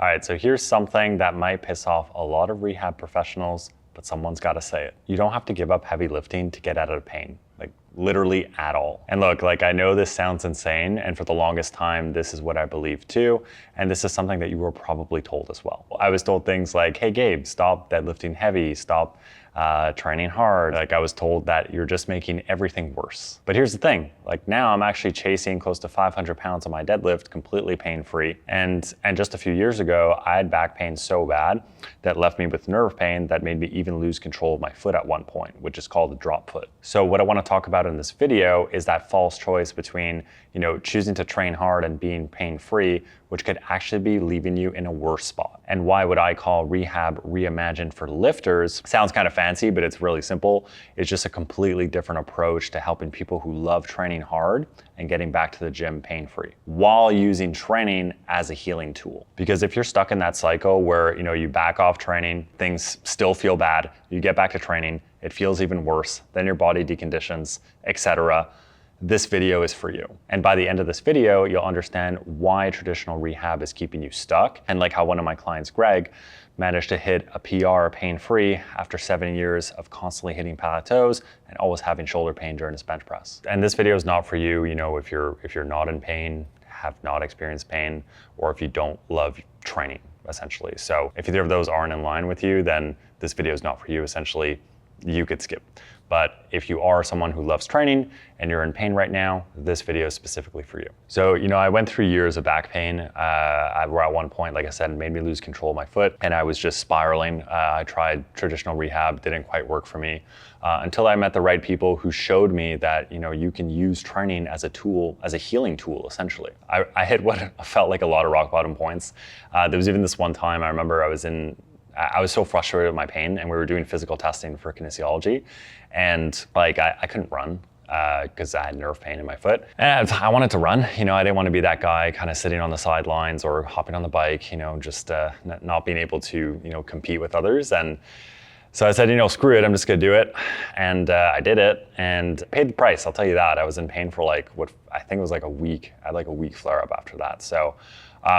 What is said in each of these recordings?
All right, so here's something that might piss off a lot of rehab professionals, but someone's got to say it. You don't have to give up heavy lifting to get out of pain, like literally at all. And look, like I know this sounds insane, and for the longest time, this is what I believed too, and this is something that you were probably told as well. I was told things like, hey Gabe, stop deadlifting heavy, stop training hard. Like I was told that you're just making everything worse. But here's the thing, like now I'm actually chasing close to 500 pounds on my deadlift completely pain-free. And just a few years ago, I had back pain so bad that left me with nerve pain that made me even lose control of my foot at one point, which is called a drop foot. So what I want to talk about in this video is that false choice between, choosing to train hard and being pain-free, which could actually be leaving you in a worse spot. And why what I call rehab reimagined for lifters sounds kind of fancy, but it's really simple. It's just a completely different approach to helping people who love training hard and getting back to the gym pain-free while using training as a healing tool. Because if you're stuck in that cycle where you back off training, things still feel bad, you get back to training, it feels even worse, then your body deconditions, etc. This video is for you. And by the end of this video, you'll understand why traditional rehab is keeping you stuck, and like how one of my clients, Greg, managed to hit a PR pain-free after 7 years of constantly hitting plateaus and always having shoulder pain during his bench press. And this video is not for you, if you're not in pain, have not experienced pain, or if you don't love training, essentially. So if either of those aren't in line with you, then this video is not for you. Essentially, you could skip. But if you are someone who loves training and you're in pain right now, this video is specifically for you. So, I went through years of back pain, where at one point, like I said, it made me lose control of my foot, and I was just spiraling. I tried traditional rehab, didn't quite work for me, until I met the right people who showed me that, you can use training as a tool, as a healing tool, essentially. I hit what felt like a lot of rock bottom points. There was even this one time I remember I was so frustrated with my pain, and we were doing physical testing for kinesiology, and I couldn't run because I had nerve pain in my foot. And I wanted to run, I didn't want to be that guy kind of sitting on the sidelines or hopping on the bike, just not being able to, compete with others. And so I said, screw it, I'm just gonna do it. And I did it and paid the price, I'll tell you that. I was in pain for what I think it was a week. I had a week flare up after that. So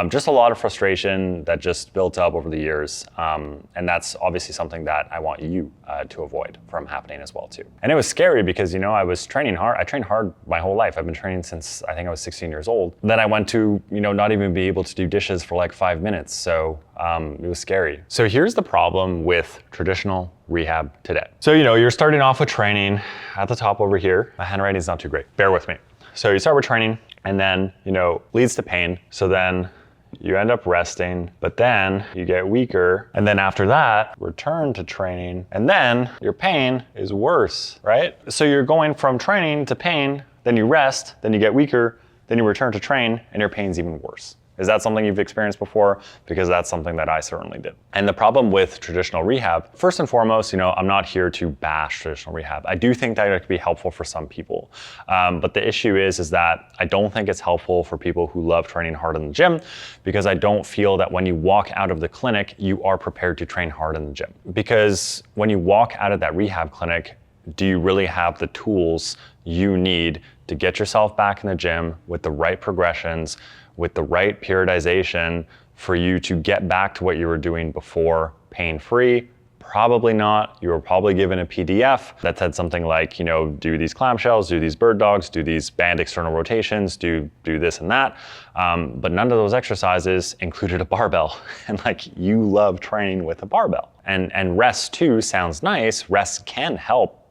just a lot of frustration that just built up over the years. And that's obviously something that I want you to avoid from happening as well too. And it was scary because, I was training hard. I trained hard my whole life. I've been training since I think I was 16 years old. Then I went to, not even be able to do dishes for 5 minutes. So it was scary. So here's the problem with traditional rehab today. So, you're starting off with training at the top over here. My handwriting is not too great. Bear with me. So you start with training, and then, leads to pain. So then you end up resting, but then you get weaker. And then after that, return to training. And then your pain is worse, right? So you're going from training to pain, then you rest, then you get weaker, then you return to train, and your pain's even worse. Is that something you've experienced before? Because that's something that I certainly did. And the problem with traditional rehab, first and foremost, I'm not here to bash traditional rehab. I do think that it could be helpful for some people. But the issue is that I don't think it's helpful for people who love training hard in the gym, because I don't feel that when you walk out of the clinic, you are prepared to train hard in the gym. Because when you walk out of that rehab clinic, do you really have the tools you need to get yourself back in the gym with the right progressions, with the right periodization for you to get back to what you were doing before pain-free? Probably not. You were probably given a PDF that said something like, do these clamshells, do these bird dogs, do these band external rotations, do this and that. But none of those exercises included a barbell. And you love training with a barbell. And rest too sounds nice. Rest can help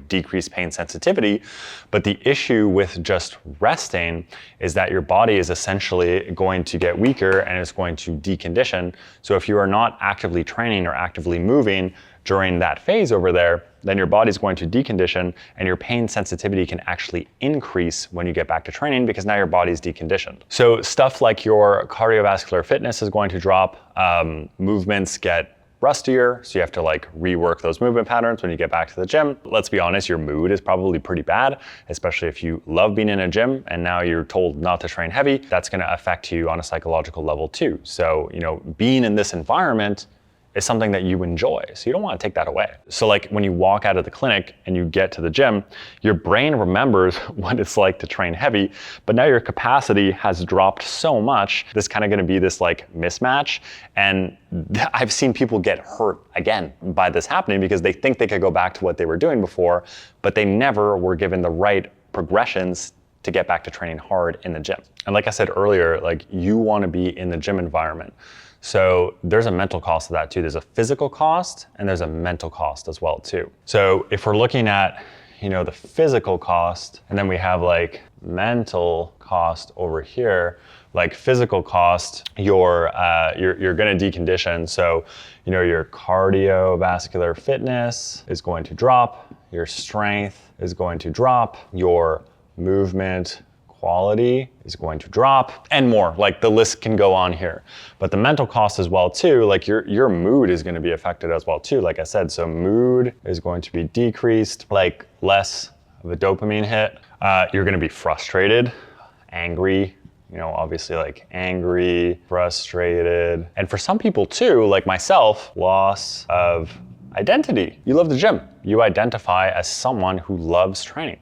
decrease pain sensitivity. But the issue with just resting is that your body is essentially going to get weaker and it's going to decondition. So if you are not actively training or actively moving during that phase over there, then your body's going to decondition and your pain sensitivity can actually increase when you get back to training, because now your body's deconditioned. So stuff like your cardiovascular fitness is going to drop, movements get rustier, so you have to rework those movement patterns when you get back to the gym. Let's be honest, your mood is probably pretty bad, especially if you love being in a gym and now you're told not to train heavy. That's gonna affect you on a psychological level too. So, being in this environment is something that you enjoy. So you don't want to take that away. So like when you walk out of the clinic and you get to the gym, your brain remembers what it's like to train heavy, but now your capacity has dropped so much. There's kind of going to be this like mismatch. And I've seen people get hurt again by this happening because they think they could go back to what they were doing before, but they never were given the right progressions to get back to training hard in the gym. And like I said earlier, like you want to be in the gym environment. So there's a mental cost to that too. There's a physical cost and there's a mental cost as well too. So if we're looking at, the physical cost, and then we have like mental cost over here, like physical cost, you're gonna decondition. So, your cardiovascular fitness is going to drop, your strength is going to drop, your movement quality is going to drop, and more. Like the list can go on here. But the mental cost as well too, like your mood is going to be affected as well too, like I said. So mood is going to be decreased, like less of a dopamine hit. You're going to be frustrated, angry, obviously like angry, frustrated. And for some people too, like myself, loss of identity. You love the gym. You identify as someone who loves training.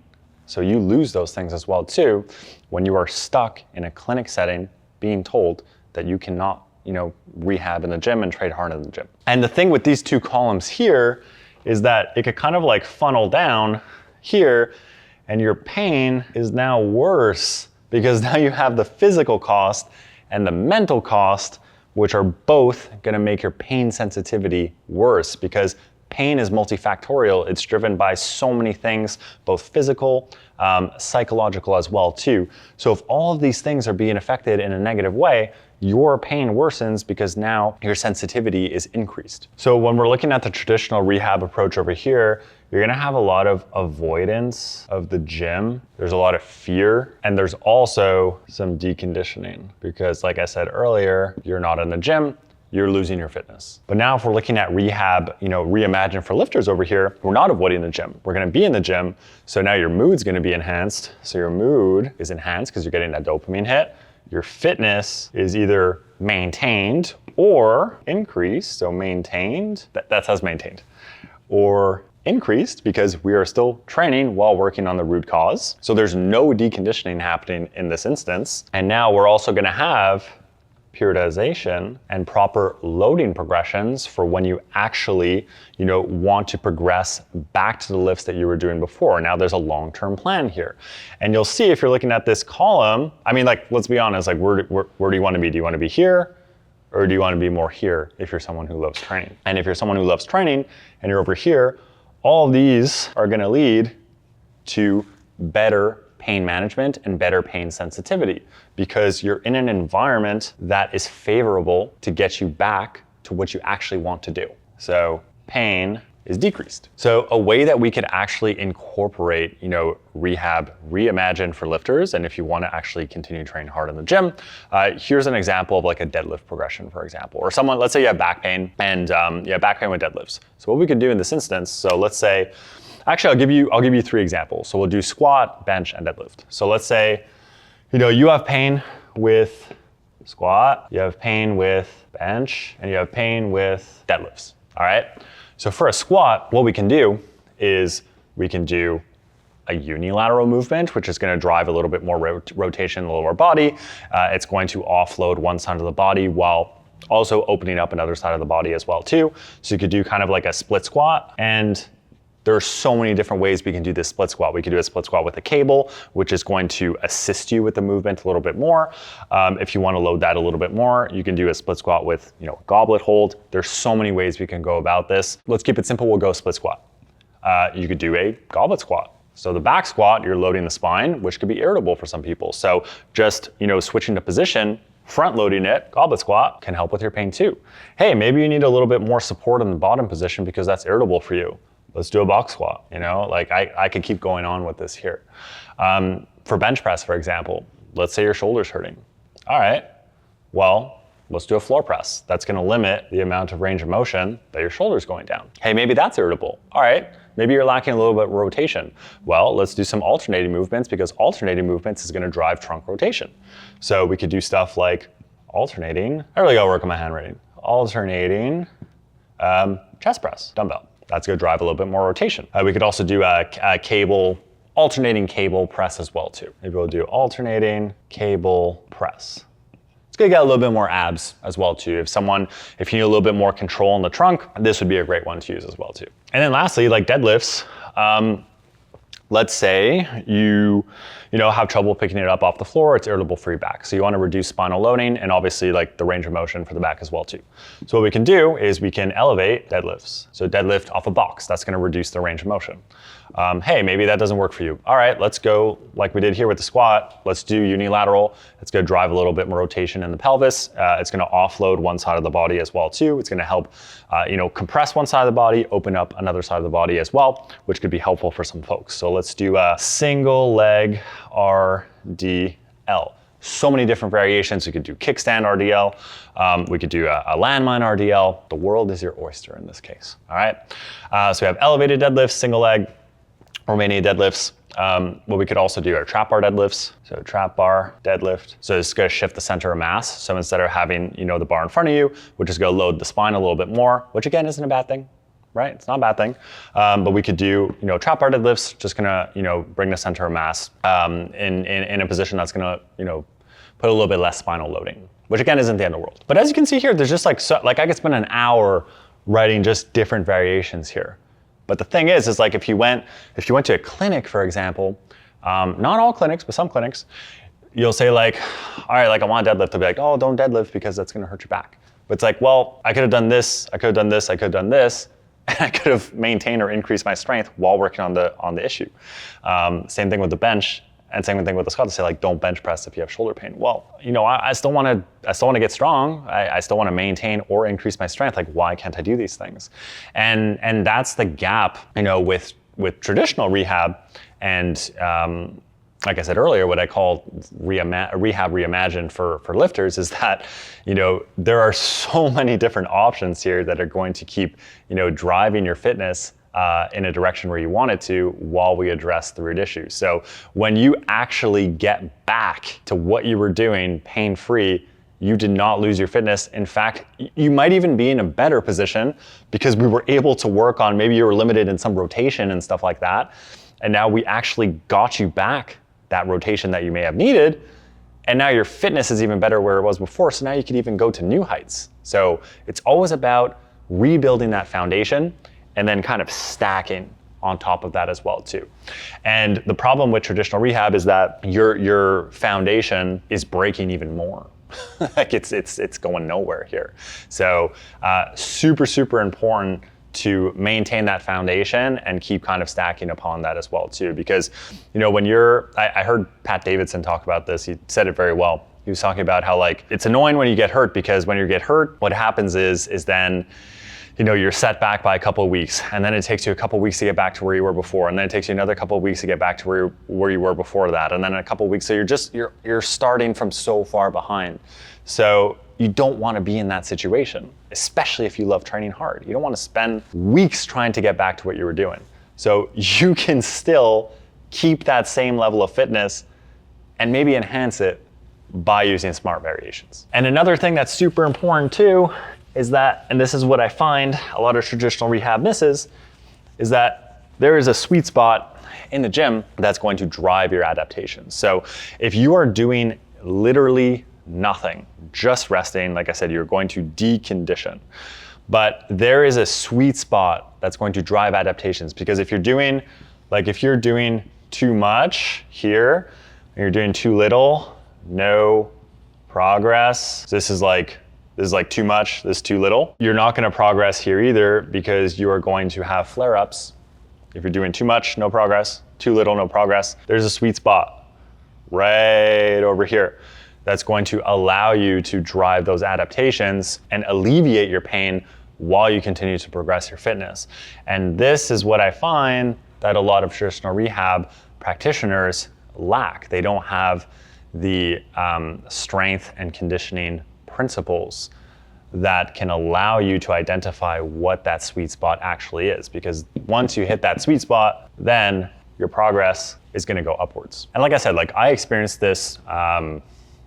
So you lose those things as well too when you are stuck in a clinic setting being told that you cannot, rehab in the gym and train hard in the gym. And the thing with these two columns here is that it could kind of like funnel down here, and your pain is now worse because now you have the physical cost and the mental cost, which are both going to make your pain sensitivity worse because pain is multifactorial. It's driven by so many things, both physical, psychological as well too. So if all of these things are being affected in a negative way, your pain worsens because now your sensitivity is increased. So when we're looking at the traditional rehab approach over here, you're gonna have a lot of avoidance of the gym. There's a lot of fear, and there's also some deconditioning because like I said earlier, you're not in the gym, you're losing your fitness. But now if we're looking at rehab, reimagine for lifters over here, we're not avoiding the gym. We're gonna be in the gym. So now your mood's gonna be enhanced. So your mood is enhanced because you're getting that dopamine hit. Your fitness is either maintained or increased. So maintained, that says maintained, or increased because we are still training while working on the root cause. So there's no deconditioning happening in this instance. And now we're also gonna have periodization and proper loading progressions for when you actually, want to progress back to the lifts that you were doing before. Now there's a long-term plan here. And you'll see if you're looking at this column, let's be honest, where do you want to be? Do you want to be here? Or do you want to be more here if you're someone who loves training? And if you're someone who loves training and you're over here, all of these are going to lead to better pain management and better pain sensitivity because you're in an environment that is favorable to get you back to what you actually want to do. So pain is decreased. So a way that we could actually incorporate, rehab, reimagine for lifters, and if you want to actually continue training hard in the gym, here's an example of like a deadlift progression, for example, or someone, let's say you have back pain and back pain with deadlifts. So what we could do in this instance, so let's say, actually, I'll give you 3 examples. So we'll do squat, bench, and deadlift. So let's say, you have pain with squat, you have pain with bench, and you have pain with deadlifts. All right. So for a squat, what we can do is we can do a unilateral movement, which is going to drive a little bit more rotation in the lower body. It's going to offload one side of the body while also opening up another side of the body as well too. So you could do kind of like a split squat, and there are so many different ways we can do this split squat. We could do a split squat with a cable, which is going to assist you with the movement a little bit more. If you want to load that a little bit more, you can do a split squat with a goblet hold. There's so many ways we can go about this. Let's keep it simple. We'll go split squat. You could do a goblet squat. So the back squat, you're loading the spine, which could be irritable for some people. So just switching the position, front loading it, goblet squat, can help with your pain too. Hey, maybe you need a little bit more support in the bottom position because that's irritable for you. Let's do a box squat, I could keep going on with this here. For bench press, for example, let's say your shoulder's hurting. All right, well, let's do a floor press. That's gonna limit the amount of range of motion that your shoulder's going down. Hey, maybe that's irritable. All right, maybe you're lacking a little bit of rotation. Well, let's do some alternating movements because alternating movements is gonna drive trunk rotation. So we could do stuff like alternating, I really gotta work on my handwriting. Alternating chest press, dumbbell. That's gonna drive a little bit more rotation. We could also do a alternating cable press as well too. Maybe we'll do alternating cable press. It's gonna get a little bit more abs as well too. If you need a little bit more control in the trunk, this would be a great one to use as well too. And then lastly, like deadlifts, let's say you have trouble picking it up off the floor, it's irritable for your back. So you want to reduce spinal loading and obviously like the range of motion for the back as well too. So what we can do is we can elevate deadlifts. So deadlift off a box, that's going to reduce the range of motion. Hey, maybe that doesn't work for you. All right, let's go like we did here with the squat. Let's do unilateral. It's going to drive a little bit more rotation in the pelvis. It's going to offload one side of the body as well too. It's going to help, compress one side of the body, open up another side of the body as well, which could be helpful for some folks. So let's do a single leg RDL. So many different variations. We could do kickstand RDL. We could do a landmine RDL. The world is your oyster in this case. All right. So we have elevated deadlifts, single leg, Romanian deadlifts. What we could also do are trap bar deadlifts. So trap bar deadlift. So it's going to shift the center of mass. So instead of having the bar in front of you, we're just going to load the spine a little bit more, which again isn't a bad thing. Right? It's not a bad thing. But we could do, trap bar deadlifts, just gonna, bring the center of mass in a position that's gonna, put a little bit less spinal loading, which again isn't the end of the world. But as you can see here, there's just I could spend an hour writing just different variations here. But the thing is like if you went to a clinic, for example, not all clinics, but some clinics, you'll say like, all right, like I want a deadlift. They'll be like, oh, don't deadlift because that's gonna hurt your back. But it's like, well, I could have done this, I could have done this, I could have done this. And I could have maintained or increased my strength while working on the issue. Same thing with the bench, and same thing with the squat. To say like, don't bench press if you have shoulder pain. Well, I still want to get strong. I still want to maintain or increase my strength. Like, why can't I do these things? And that's the gap, with traditional rehab and. Like I said earlier, what I call rehab reimagined for lifters is that, there are so many different options here that are going to keep, driving your fitness in a direction where you want it to while we address the root issue. So when you actually get back to what you were doing pain-free, you did not lose your fitness. In fact, you might even be in a better position because we were able to work on, maybe you were limited in some rotation and stuff like that. And now we actually got you back that rotation that you may have needed, and now your fitness is even better where it was before, so now you can even go to new heights. So it's always about rebuilding that foundation and then kind of stacking on top of that as well too. And the problem with traditional rehab is that your foundation is breaking even more. Like it's going nowhere here. So super important to maintain that foundation and keep kind of stacking upon that as well too. Because, when I heard Pat Davidson talk about this, he said it very well. He was talking about how like, it's annoying when you get hurt because when you get hurt, what happens is then, you're set back by a couple of weeks, and then it takes you a couple of weeks to get back to where you were before, and then it takes you another couple of weeks to get back to where you were before that, and then a couple of weeks, so you're starting from so far behind. So you don't want to be in that situation, especially if you love training hard. You don't want to spend weeks trying to get back to what you were doing. So you can still keep that same level of fitness and maybe enhance it by using smart variations. And another thing that's super important too is that, and this is what I find a lot of traditional rehab misses, is that there is a sweet spot in the gym that's going to drive your adaptations. So if you are doing literally nothing, just resting, like I said, you're going to decondition. But there is a sweet spot that's going to drive adaptations, because if you're doing too much here, and you're doing too little, no progress. This is like too much, this is too little. You're not gonna progress here either, because you are going to have flare-ups. If you're doing too much, no progress, too little, no progress. There's a sweet spot right over here that's going to allow you to drive those adaptations and alleviate your pain while you continue to progress your fitness. And this is what I find that a lot of traditional rehab practitioners lack. They don't have the strength and conditioning principles that can allow you to identify what that sweet spot actually is. Because once you hit that sweet spot, then your progress is gonna go upwards. And like I said, like I experienced this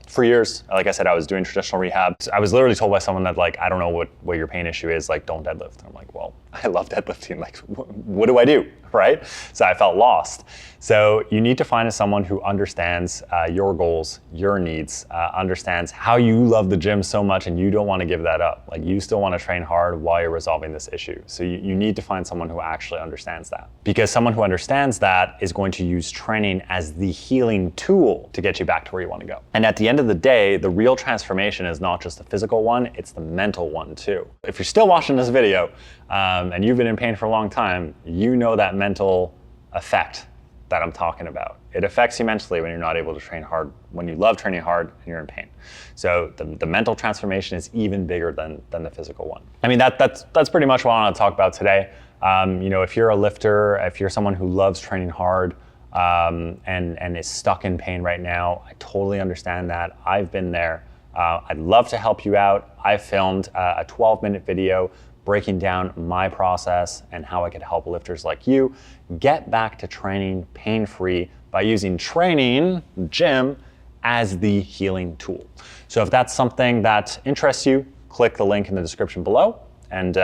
For years, like I said, I was doing traditional rehab. I was literally told by someone that like, I don't know what your pain issue is, like don't deadlift. I'm like, well, I love deadlifting, like what do I do, right? So I felt lost. So you need to find someone who understands your goals, your needs, understands how you love the gym so much and you don't want to give that up. Like you still want to train hard while you're resolving this issue. So you need to find someone who actually understands that. Because someone who understands that is going to use training as the healing tool to get you back to where you want to go. And at the end of the day, the real transformation is not just the physical one, it's the mental one too. If you're still watching this video and you've been in pain for a long time, you know that mental effect that I'm talking about. It affects you mentally when you're not able to train hard, when you love training hard and you're in pain. So the mental transformation is even bigger than the physical one. I mean, that's pretty much what I want to talk about today. You know, if you're a lifter, if you're someone who loves training hard, and is stuck in pain right now, I totally understand that. I've been there. I'd love to help you out. I filmed a 12-minute video breaking down my process and how I could help lifters like you get back to training pain-free by using training, gym, as the healing tool. So if that's something that interests you, click the link in the description below, and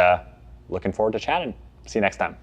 looking forward to chatting. See you next time.